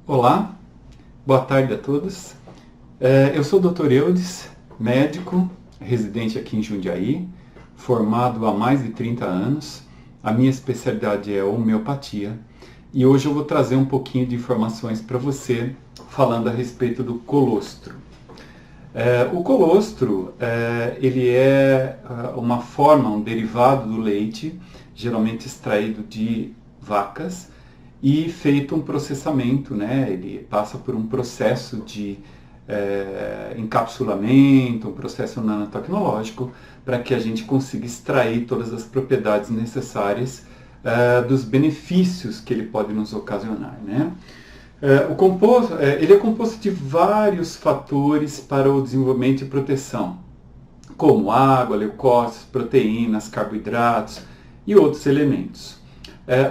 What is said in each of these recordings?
Olá, boa tarde a todos. Eu sou o Dr. Eudes, médico, residente aqui em Jundiaí, formado há mais de 30 anos. A minha especialidade é homeopatia e hoje eu vou trazer um pouquinho de informações para você falando a respeito do colostro. O colostro ele é uma forma, um derivado do leite, geralmente extraído de vacas, e feito um processamento, né? Ele passa por um processo de encapsulamento, um processo nanotecnológico, para que a gente consiga extrair todas as propriedades necessárias dos benefícios que ele pode nos ocasionar, né? Ele é composto de vários fatores para o desenvolvimento e proteção, como água, leucócitos, proteínas, carboidratos e outros elementos.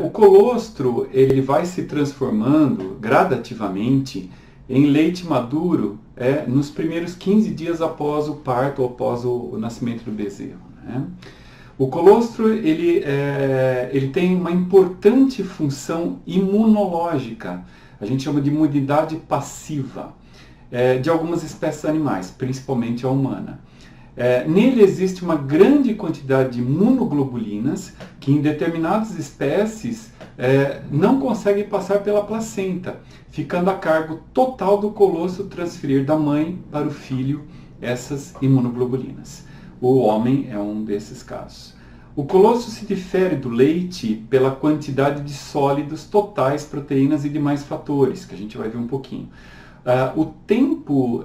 O colostro ele vai se transformando gradativamente em leite maduro nos primeiros 15 dias após o parto ou após o nascimento do bezerro, né? O colostro ele tem uma importante função imunológica, a gente chama de imunidade passiva, de algumas espécies animais, principalmente a humana. Nele existe uma grande quantidade de imunoglobulinas que em determinadas espécies não conseguem passar pela placenta, ficando a cargo total do colostro transferir da mãe para o filho essas imunoglobulinas. O homem é um desses casos. O colostro se difere do leite pela quantidade de sólidos totais, proteínas e demais fatores, que a gente vai ver um pouquinho. O tempo,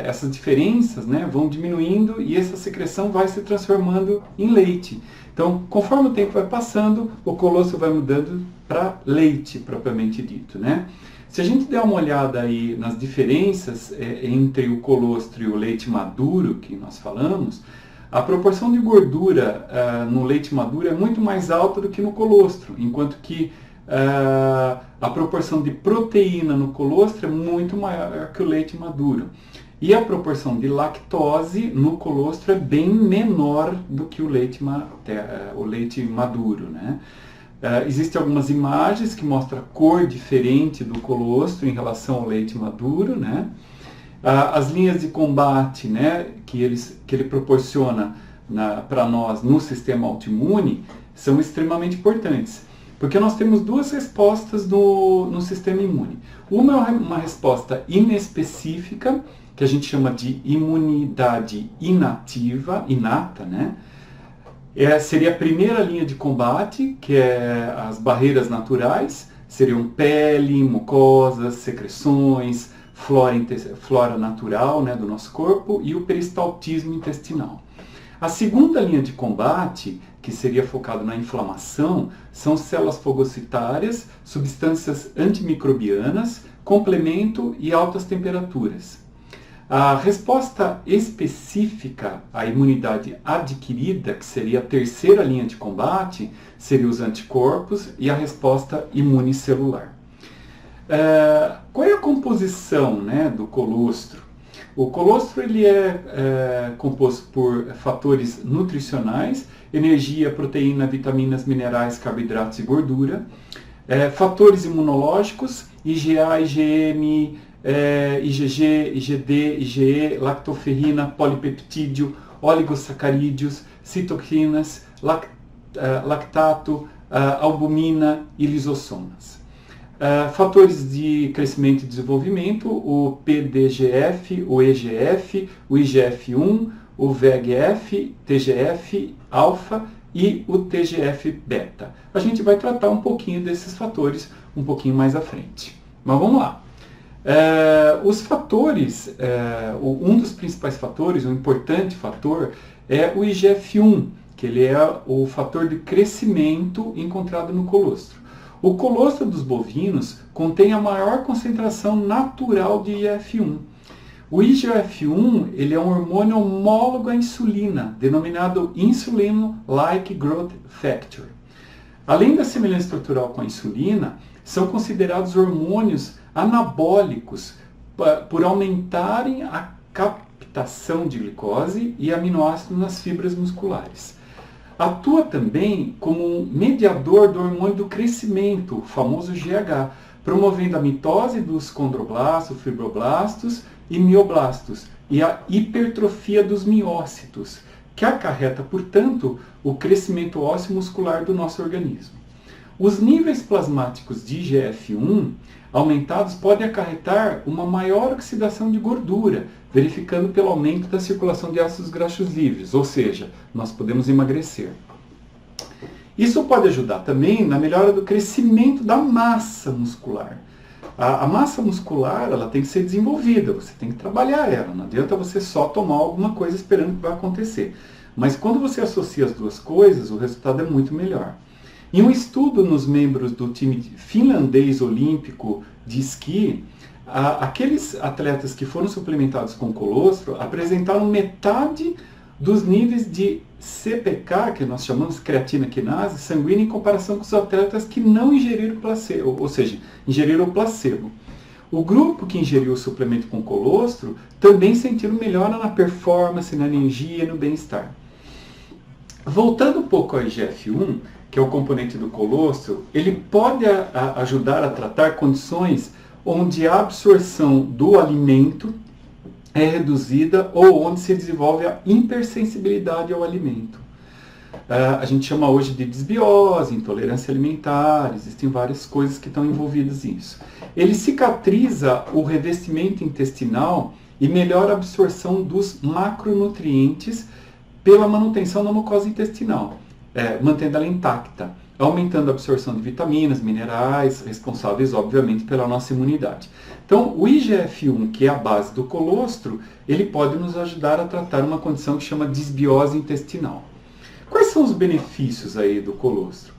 essas diferenças, né, vão diminuindo e essa secreção vai se transformando em leite. Então, conforme o tempo vai passando, o colostro vai mudando para leite, propriamente dito, né? Se a gente der uma olhada aí nas diferenças entre o colostro e o leite maduro, que nós falamos, a proporção de gordura no leite maduro é muito mais alta do que no colostro, enquanto que a proporção de proteína no colostro é muito maior que o leite maduro. E a proporção de lactose no colostro é bem menor do que o leite maduro, né? Existem algumas imagens que mostram a cor diferente do colostro em relação ao leite maduro, né? As linhas de combate, né, que ele proporciona para nós no sistema autoimune são extremamente importantes. Porque nós temos duas respostas no sistema imune. Uma é uma resposta inespecífica, que a gente chama de imunidade inativa, inata, né? Seria a primeira linha de combate, que é as barreiras naturais, seriam pele, mucosas, secreções, flora natural, né, do nosso corpo, e o peristaltismo intestinal. A segunda linha de combate, que seria focado na inflamação, são células fagocitárias, substâncias antimicrobianas, complemento e altas temperaturas. A resposta específica à imunidade adquirida, que seria a terceira linha de combate, seria os anticorpos e a resposta imunicelular. Qual é a composição, né, do colostro? O colostro ele é composto por fatores nutricionais, energia, proteína, vitaminas, minerais, carboidratos e gordura, fatores imunológicos, IgA, IgM, IgG, IgD, IgE, lactoferrina, polipeptídeo, oligosacarídeos, citoquinas, lactato, albumina e lisossomas. Fatores de crescimento e desenvolvimento, o PDGF, o EGF, o IGF-1, o VEGF, TGF-alfa e o TGF-beta. A gente vai tratar um pouquinho desses fatores um pouquinho mais à frente. Mas vamos lá. Os fatores, um dos principais fatores, um importante fator, é o IGF-1, que ele é o fator de crescimento encontrado no colostro. O colostro dos bovinos contém a maior concentração natural de IGF-1. O IGF-1 ele é um hormônio homólogo à insulina, denominado Insulin-like Growth Factor. Além da semelhança estrutural com a insulina, são considerados hormônios anabólicos por aumentarem a captação de glicose e aminoácidos nas fibras musculares. atua também como um mediador do hormônio do crescimento, o famoso GH, promovendo a mitose dos condroblastos, fibroblastos e mioblastos, e a hipertrofia dos miócitos, que acarreta, portanto, o crescimento ósseo muscular do nosso organismo. Os níveis plasmáticos de IGF-1 aumentados podem acarretar uma maior oxidação de gordura, verificando pelo aumento da circulação de ácidos graxos livres, ou seja, nós podemos emagrecer. Isso pode ajudar também na melhora do crescimento da massa muscular. A massa muscular, ela tem que ser desenvolvida, você tem que trabalhar ela, não adianta você só tomar alguma coisa esperando que vai acontecer. Mas quando você associa as duas coisas, o resultado é muito melhor. Em um estudo nos membros do time finlandês olímpico de esqui, aqueles atletas que foram suplementados com colostro apresentaram metade dos níveis de CPK, que nós chamamos de creatina quinase, sanguínea, em comparação com os atletas que não ingeriram placebo, ou seja, ingeriram o placebo. O grupo que ingeriu o suplemento com colostro também sentiu melhora na performance, na energia e no bem-estar. Voltando um pouco ao IGF-1, que é o componente do colostro, ele pode ajudar a tratar condições onde a absorção do alimento é reduzida ou onde se desenvolve a hipersensibilidade ao alimento. A gente chama hoje de desbiose, intolerância alimentar, existem várias coisas que estão envolvidas nisso. Ele cicatriza o revestimento intestinal e melhora a absorção dos macronutrientes pela manutenção da mucosa intestinal, mantendo ela intacta, aumentando a absorção de vitaminas, minerais, responsáveis, obviamente, pela nossa imunidade. Então, o IGF-1, que é a base do colostro, ele pode nos ajudar a tratar uma condição que chama desbiose intestinal. Quais são os benefícios aí do colostro?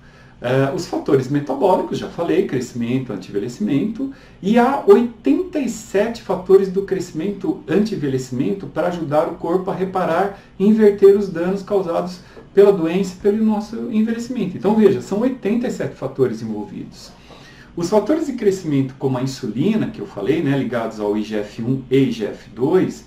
Os fatores metabólicos, já falei, crescimento, anti-envelhecimento, e há 87 fatores do crescimento anti-envelhecimento para ajudar o corpo a reparar e inverter os danos causados pela doença e pelo nosso envelhecimento. Então veja, são 87 fatores envolvidos. Os fatores de crescimento, como a insulina, que eu falei, ligados ao IGF-1 e IGF-2,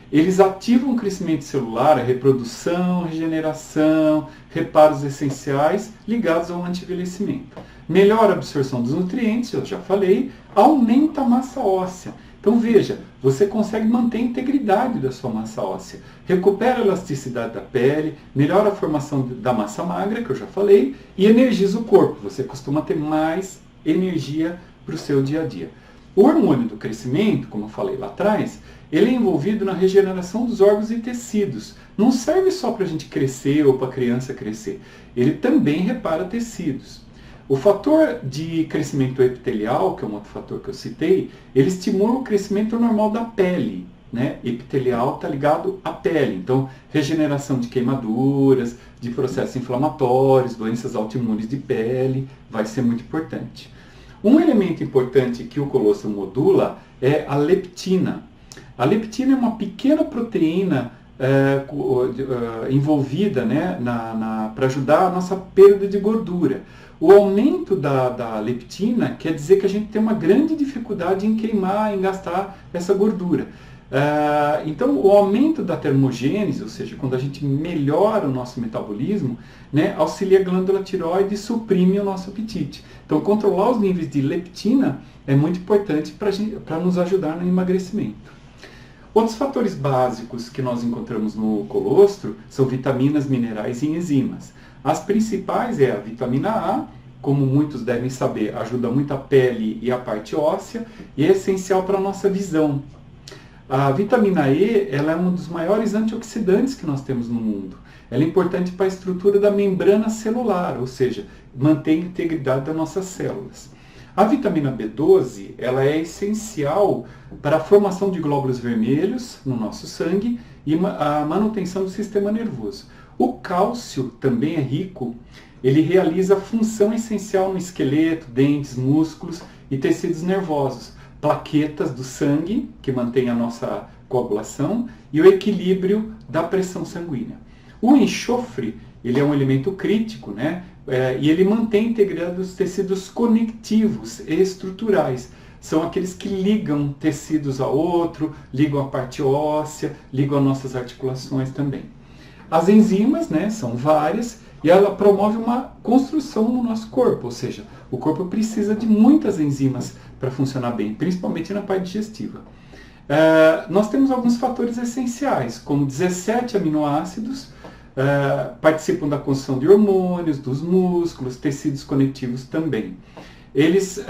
eles ativam o crescimento celular, a reprodução, regeneração, reparos essenciais ligados ao anti-envelhecimento. Melhora a absorção dos nutrientes, eu já falei, aumenta a massa óssea. Então veja, você consegue manter a integridade da sua massa óssea, recupera a elasticidade da pele, melhora a formação da massa magra, que eu já falei, e energiza o corpo. Você costuma ter mais energia para o seu dia a dia. O hormônio do crescimento, como eu falei lá atrás, ele é envolvido na regeneração dos órgãos e tecidos. Não serve só para a gente crescer ou para a criança crescer. Ele também repara tecidos. O fator de crescimento epitelial, que é um outro fator que eu citei, ele estimula o crescimento normal da pele. Epitelial está ligado à pele. Então, regeneração de queimaduras, de processos inflamatórios, doenças autoimunes de pele, vai ser muito importante. Um elemento importante que o colostro modula é a leptina. A leptina é uma pequena proteína envolvida para ajudar a nossa perda de gordura. O aumento da leptina quer dizer que a gente tem uma grande dificuldade em queimar, em gastar essa gordura. Então, o aumento da termogênese, ou seja, quando a gente melhora o nosso metabolismo, auxilia a glândula tireoide e suprime o nosso apetite. Então, controlar os níveis de leptina é muito importante para nos ajudar no emagrecimento. Outros fatores básicos que nós encontramos no colostro são vitaminas, minerais e enzimas. As principais é a vitamina A, como muitos devem saber, ajuda muito a pele e a parte óssea e é essencial para a nossa visão. A vitamina E, ela é um dos maiores antioxidantes que nós temos no mundo. Ela é importante para a estrutura da membrana celular, ou seja, mantém a integridade das nossas células. A vitamina B12, ela é essencial para a formação de glóbulos vermelhos no nosso sangue e a manutenção do sistema nervoso. O cálcio também é rico, ele realiza a função essencial no esqueleto, dentes, músculos e tecidos nervosos, plaquetas do sangue, que mantém a nossa coagulação, e o equilíbrio da pressão sanguínea. O enxofre, ele é um elemento crítico, e ele mantém a integridade dos tecidos conectivos e estruturais. São aqueles que ligam tecidos a outro, ligam a parte óssea, ligam as nossas articulações também. As enzimas, são várias, e ela promove uma construção no nosso corpo, ou seja, o corpo precisa de muitas enzimas para funcionar bem, principalmente na parte digestiva. Nós temos alguns fatores essenciais, como 17 aminoácidos, participam da construção de hormônios, dos músculos, tecidos conectivos também. Eles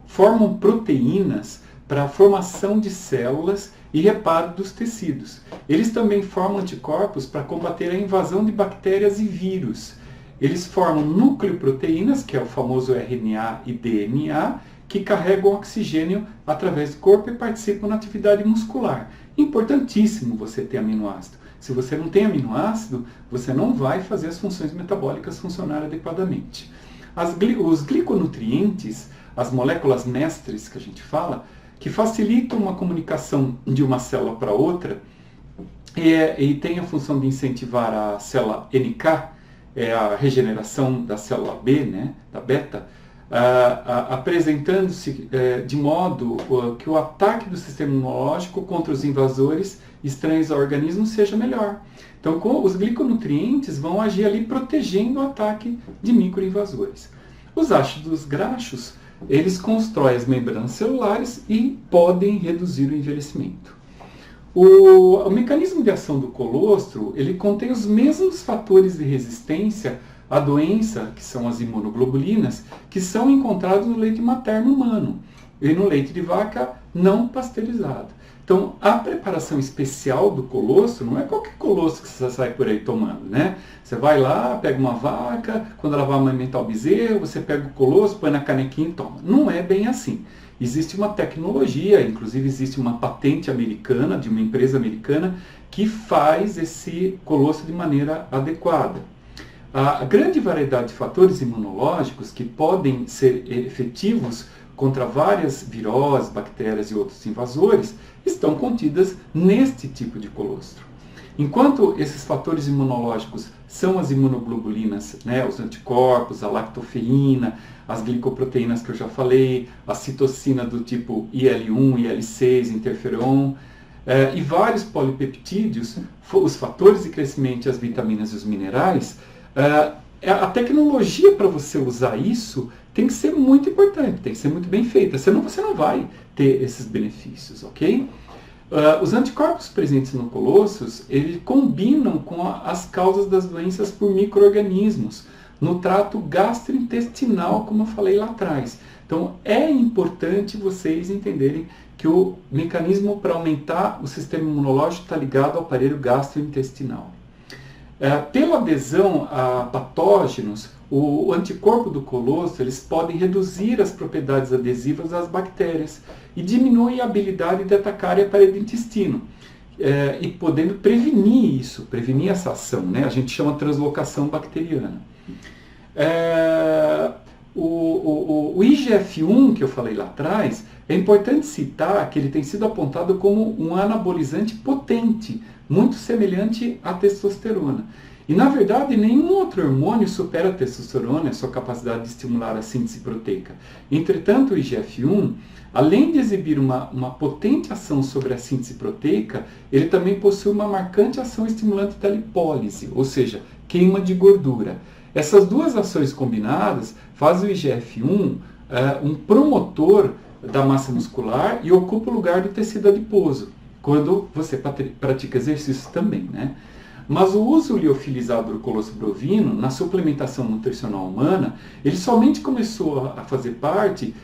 formam proteínas para a formação de células e reparo dos tecidos. Eles também formam anticorpos para combater a invasão de bactérias e vírus. Eles formam nucleoproteínas, que é o famoso RNA e DNA, que carregam oxigênio através do corpo e participam na atividade muscular. Importantíssimo você ter aminoácido. Se você não tem aminoácido, você não vai fazer as funções metabólicas funcionarem adequadamente. Os gliconutrientes, as moléculas mestres que a gente fala, que facilitam uma comunicação de uma célula para outra e tem a função de incentivar a célula NK, a regeneração da célula B, né, da beta, apresentando-se de modo que o ataque do sistema imunológico contra os invasores estranhos ao organismo seja melhor. Então, os gliconutrientes vão agir ali protegendo o ataque de microinvasores. Os ácidos graxos, eles constroem as membranas celulares e podem reduzir o envelhecimento. O mecanismo de ação do colostro, ele contém os mesmos fatores de resistência à doença, que são as imunoglobulinas, que são encontrados no leite materno humano e no leite de vaca não pasteurizado. Então, a preparação especial do colostro não é qualquer colostro que você sai por aí tomando, né? Você vai lá, pega uma vaca, quando ela vai amamentar o bezerro, você pega o colostro, põe na canequinha e toma. Não é bem assim. Existe uma tecnologia, inclusive existe uma patente americana, de uma empresa americana, que faz esse colostro de maneira adequada. A grande variedade de fatores imunológicos que podem ser efetivos contra várias viroses, bactérias e outros invasores estão contidas neste tipo de colostro. Enquanto esses fatores imunológicos são as imunoglobulinas, né, os anticorpos, a lactoferrina, as glicoproteínas que eu já falei, a citocina do tipo IL-1, IL-6, interferon, e vários polipeptídeos, os fatores de crescimento, as vitaminas e os minerais, a tecnologia para você usar isso tem que ser muito importante, tem que ser muito bem feita, senão você não vai ter esses benefícios, ok? Os anticorpos presentes no colostros, eles combinam com as causas das doenças por micro-organismos, no trato gastrointestinal, como eu falei lá atrás. Então, é importante vocês entenderem que o mecanismo para aumentar o sistema imunológico está ligado ao aparelho gastrointestinal. Pela adesão a patógenos, o anticorpo do colostro, eles podem reduzir as propriedades adesivas das bactérias e diminuem a habilidade de atacar o aparelho do intestino, e podendo prevenir isso, prevenir essa ação, né? A gente chama de translocação bacteriana. O IGF-1, que eu falei lá atrás, é importante citar que ele tem sido apontado como um anabolizante potente, muito semelhante à testosterona. E, na verdade, nenhum outro hormônio supera a testosterona, a sua capacidade de estimular a síntese proteica. Entretanto, o IGF-1, além de exibir uma potente ação sobre a síntese proteica, ele também possui uma marcante ação estimulante da lipólise, ou seja, queima de gordura. Essas duas ações combinadas fazem o IGF-1 um promotor da massa muscular e ocupa o lugar do tecido adiposo, quando você pratica exercício também, né? Mas o uso liofilizado do colostro bovino na suplementação nutricional humana, ele somente começou a fazer parte,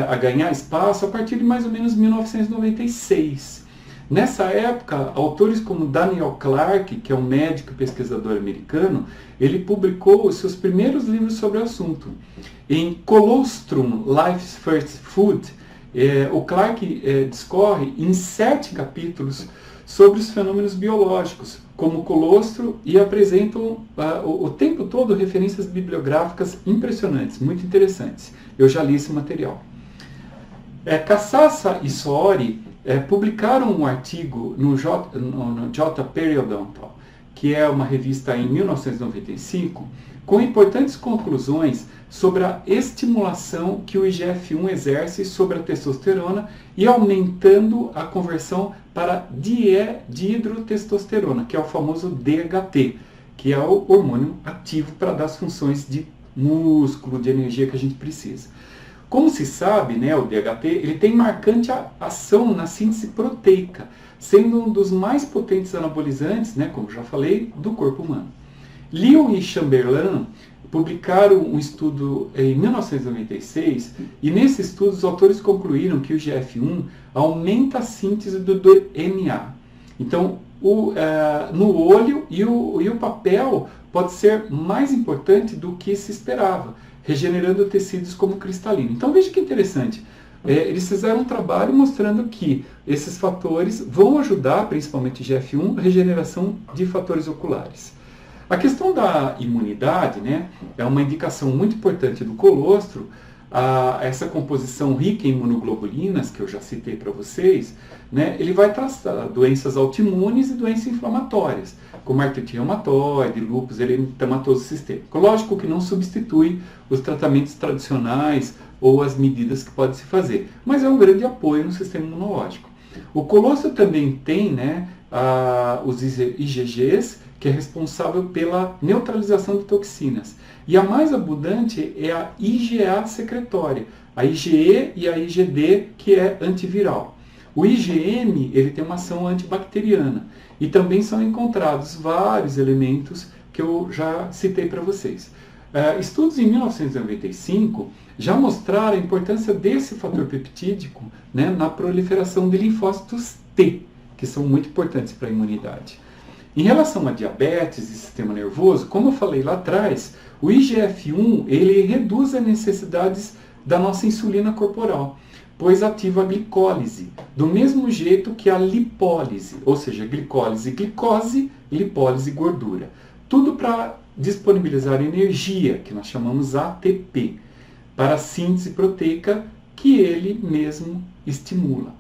a ganhar espaço a partir de mais ou menos 1996. Nessa época, autores como Daniel Clark, que é um médico e pesquisador americano, ele publicou os seus primeiros livros sobre o assunto. Em Colostrum, Life's First Food, o Clark discorre em 7 capítulos sobre os fenômenos biológicos, como o colostro, e apresentam o tempo todo referências bibliográficas impressionantes, muito interessantes. Eu já li esse material. Cassassa e Soori publicaram um artigo no J. Periodontal, que é uma revista em 1995, com importantes conclusões sobre a estimulação que o IGF-1 exerce sobre a testosterona e aumentando a conversão para dihidrotestosterona, que é o famoso DHT. que é o hormônio ativo para dar as funções de músculo, de energia que a gente precisa. Como se sabe, né, o DHT ele tem marcante ação na síntese proteica, sendo um dos mais potentes anabolizantes, né, como já falei, do corpo humano. Liu e Chamberlain publicaram um estudo em 1996 e nesse estudo os autores concluíram que o IGF-1 aumenta a síntese do DNA. Então, no olho e o papel pode ser mais importante do que se esperava, regenerando tecidos como cristalino. Então veja que interessante, eles fizeram um trabalho mostrando que esses fatores vão ajudar, principalmente IGF-1, a regeneração de fatores oculares. A questão da imunidade, né, é uma indicação muito importante do colostro. Essa composição rica em imunoglobulinas, que eu já citei para vocês, né, ele vai tratar doenças autoimunes e doenças inflamatórias, como artrite reumatoide, lúpus eritematoso sistêmico. Lógico que não substitui os tratamentos tradicionais ou as medidas que pode se fazer, mas é um grande apoio no sistema imunológico. O colostro também tem, né, os IgGs, que é responsável pela neutralização de toxinas. E a mais abundante é a IgA secretória, a IgE e a IgD, que é antiviral. O IgM ele tem uma ação antibacteriana e também são encontrados vários elementos que eu já citei para vocês. Estudos em 1995 já mostraram a importância desse fator peptídico, né, na proliferação de linfócitos T, que são muito importantes para a imunidade. Em relação a diabetes e sistema nervoso, como eu falei lá atrás, o IGF-1 ele reduz as necessidades da nossa insulina corporal, pois ativa a glicólise, do mesmo jeito que a lipólise, ou seja, glicólise, glicose, lipólise, gordura. Tudo para disponibilizar energia, que nós chamamos ATP, para a síntese proteica que ele mesmo estimula.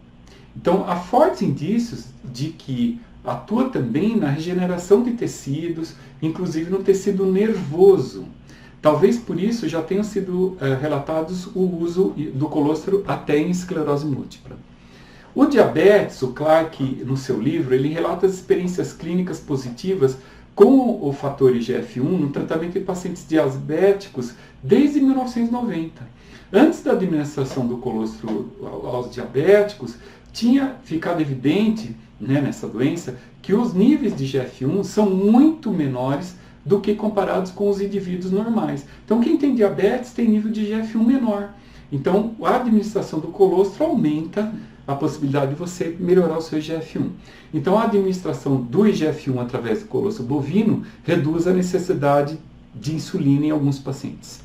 Então, há fortes indícios de que atua também na regeneração de tecidos, inclusive no tecido nervoso. Talvez por isso já tenham sido relatados o uso do colostro até em esclerose múltipla. O diabetes, o Clark, no seu livro, ele relata as experiências clínicas positivas com o fator IGF-1 no tratamento de pacientes diabéticos desde 1990. Antes da administração do colostro aos diabéticos, tinha ficado evidente, né, nessa doença, que os níveis de IGF-1 são muito menores do que comparados com os indivíduos normais. Então, quem tem diabetes tem nível de IGF-1 menor. Então, a administração do colostro aumenta a possibilidade de você melhorar o seu IGF-1. Então, a administração do IGF-1 através do colostro bovino reduz a necessidade de insulina em alguns pacientes.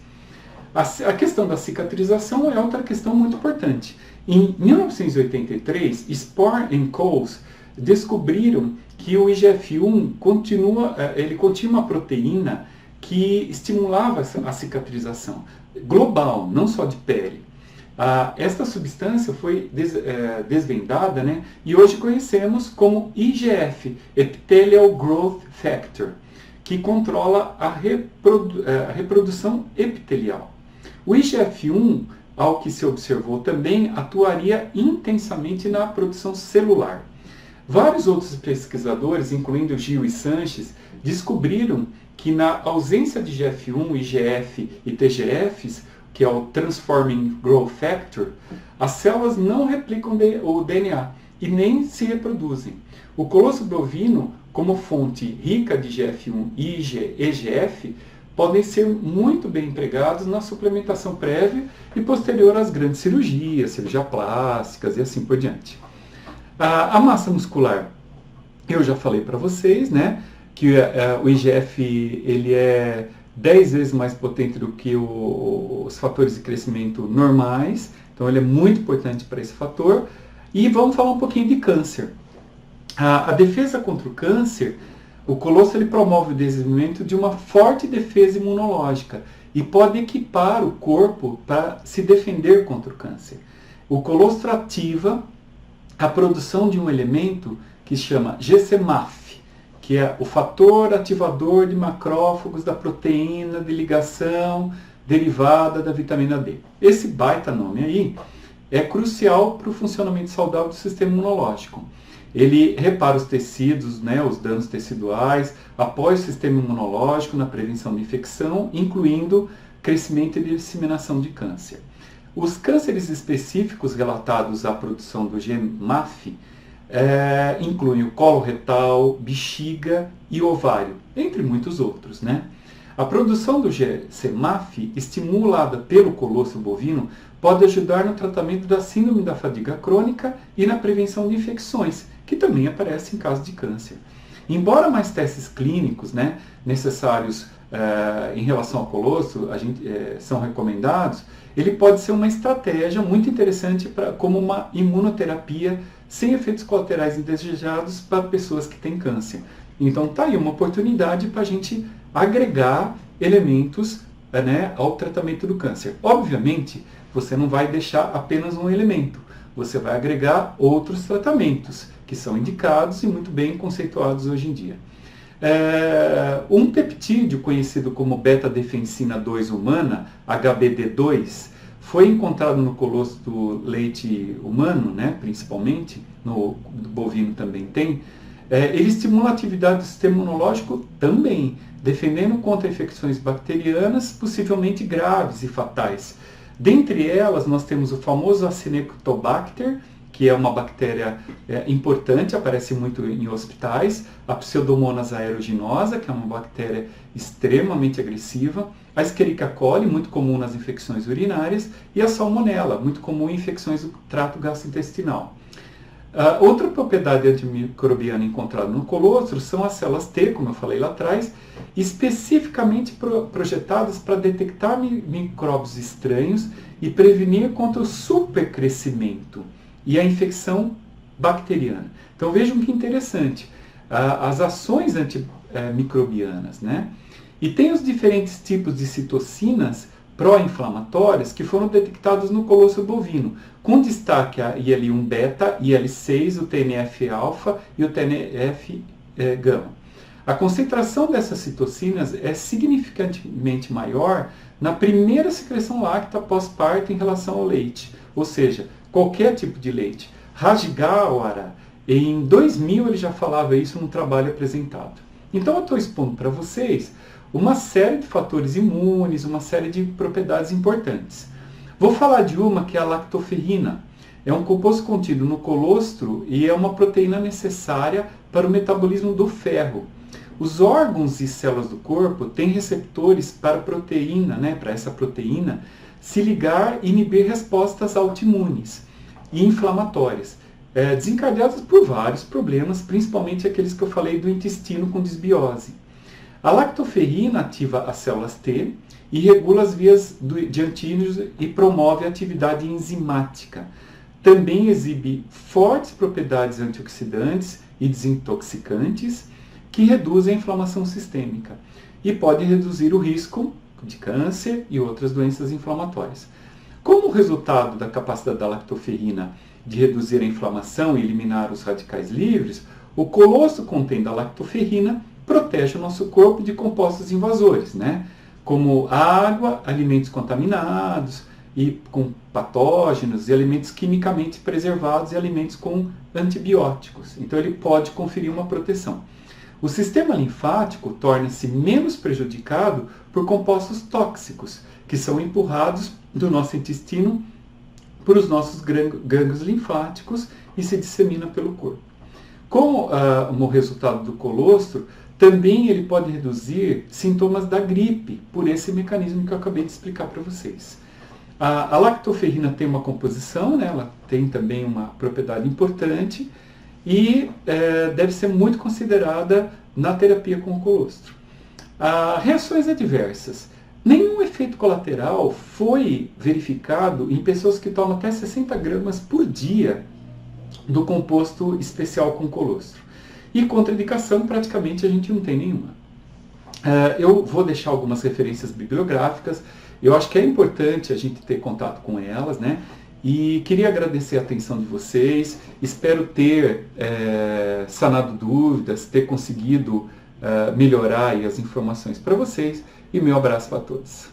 A questão da cicatrização é outra questão muito importante. Em 1983, Spohr e Coles descobriram que o IGF-1 continha uma proteína que estimulava a cicatrização global, não só de pele. Esta substância foi desvendada, né, e hoje conhecemos como IGF, Epithelial Growth Factor, que controla a reprodução epitelial. O IGF-1, ao que se observou também, atuaria intensamente na produção celular. Vários outros pesquisadores, incluindo Gil e Sanches, descobriram que na ausência de IGF-1, IGF e TGFs, que é o Transforming Growth Factor, as células não replicam o DNA e nem se reproduzem. O colostro bovino, como fonte rica de IGF-1 e EGF, podem ser muito bem empregados na suplementação prévia e posterior às grandes cirurgias, cirurgias plásticas e assim por diante. A massa muscular, eu já falei para vocês, né, que o IGF ele é 10 vezes mais potente do que os fatores de crescimento normais, então ele é muito importante para esse fator. E vamos falar um pouquinho de câncer. A defesa contra o câncer, o colostro ele promove o desenvolvimento de uma forte defesa imunológica e pode equipar o corpo para se defender contra o câncer. O colostro ativa a produção de um elemento que se chama GCMAF, que é o fator ativador de macrófagos da proteína de ligação derivada da vitamina D. Esse baita nome aí é crucial para o funcionamento saudável do sistema imunológico. Ele repara os tecidos, né, os danos teciduais, apoia o sistema imunológico na prevenção de infecção, incluindo crescimento e disseminação de câncer. Os cânceres específicos relatados à produção do GMAF incluem o colo retal, bexiga e ovário, entre muitos outros, né? A produção do GCMAF, estimulada pelo colostro bovino, pode ajudar no tratamento da síndrome da fadiga crônica e na prevenção de infecções, que também aparecem em caso de câncer. Embora mais testes clínicos, né, necessários em relação ao colostro são recomendados, ele pode ser uma estratégia muito interessante como uma imunoterapia sem efeitos colaterais indesejados para pessoas que têm câncer. Então está aí uma oportunidade para a gente agregar elementos, né, ao tratamento do câncer. Obviamente, você não vai deixar apenas um elemento, você vai agregar outros tratamentos que são indicados e muito bem conceituados hoje em dia. Um peptídeo conhecido como beta-defensina 2 humana, HBD2, foi encontrado no colostro leite humano, né, principalmente, no bovino também tem. Ele estimula a atividade do sistema imunológico também, defendendo contra infecções bacterianas, possivelmente graves e fatais. Dentre elas, nós temos o famoso Acinetobacter, que é uma bactéria importante, aparece muito em hospitais, a Pseudomonas aeruginosa, que é uma bactéria extremamente agressiva, a Escherichia coli, muito comum nas infecções urinárias, e a Salmonella, muito comum em infecções do trato gastrointestinal. Outra propriedade antimicrobiana encontrada no colostro são as células T, como eu falei lá atrás, especificamente projetadas para detectar micróbios estranhos e prevenir contra o supercrescimento e a infecção bacteriana. Então vejam que interessante, as ações antimicrobianas, né? E tem os diferentes tipos de citocinas pró-inflamatórias que foram detectados no colostro bovino, com destaque a IL-1 beta, IL-6, o TNF-alfa e o TNF-gama. A concentração dessas citocinas é significativamente maior na primeira secreção láctea pós-parto em relação ao leite, ou seja, qualquer tipo de leite. Rajgawara, em 2000, ele já falava isso num trabalho apresentado. Então eu estou expondo para vocês uma série de fatores imunes, uma série de propriedades importantes. Vou falar de uma que é a lactoferrina. É um composto contido no colostro e é uma proteína necessária para o metabolismo do ferro. Os órgãos e células do corpo têm receptores para proteína, né, para essa proteína se ligar e inibir respostas autoimunes e inflamatórias, desencadeadas por vários problemas, principalmente aqueles que eu falei do intestino com desbiose. A lactoferrina ativa as células T e regula as vias de antígenos e promove a atividade enzimática. Também exibe fortes propriedades antioxidantes e desintoxicantes que reduzem a inflamação sistêmica e pode reduzir o risco de câncer e outras doenças inflamatórias. Como resultado da capacidade da lactoferrina de reduzir a inflamação e eliminar os radicais livres, o colostro contendo a lactoferrina protege o nosso corpo de compostos invasores, né? Como água, alimentos contaminados e com patógenos e alimentos quimicamente preservados e alimentos com antibióticos. Então ele pode conferir uma proteção. O sistema linfático torna-se menos prejudicado por compostos tóxicos, que são empurrados do nosso intestino por os nossos gânglios linfáticos e se dissemina pelo corpo. Como resultado do colostro, também ele pode reduzir sintomas da gripe, por esse mecanismo que eu acabei de explicar para vocês. A lactoferrina tem uma composição, né, ela tem também uma propriedade importante e deve ser muito considerada na terapia com o colostro. Reações adversas. Nenhum efeito colateral foi verificado em pessoas que tomam até 60 gramas por dia do composto especial com colostro. E contraindicação praticamente a gente não tem nenhuma. Eu vou deixar algumas referências bibliográficas, eu acho que é importante a gente ter contato com elas, né? E queria agradecer a atenção de vocês, espero ter sanado dúvidas, ter conseguido melhorar aí as informações para vocês, e meu abraço para todos.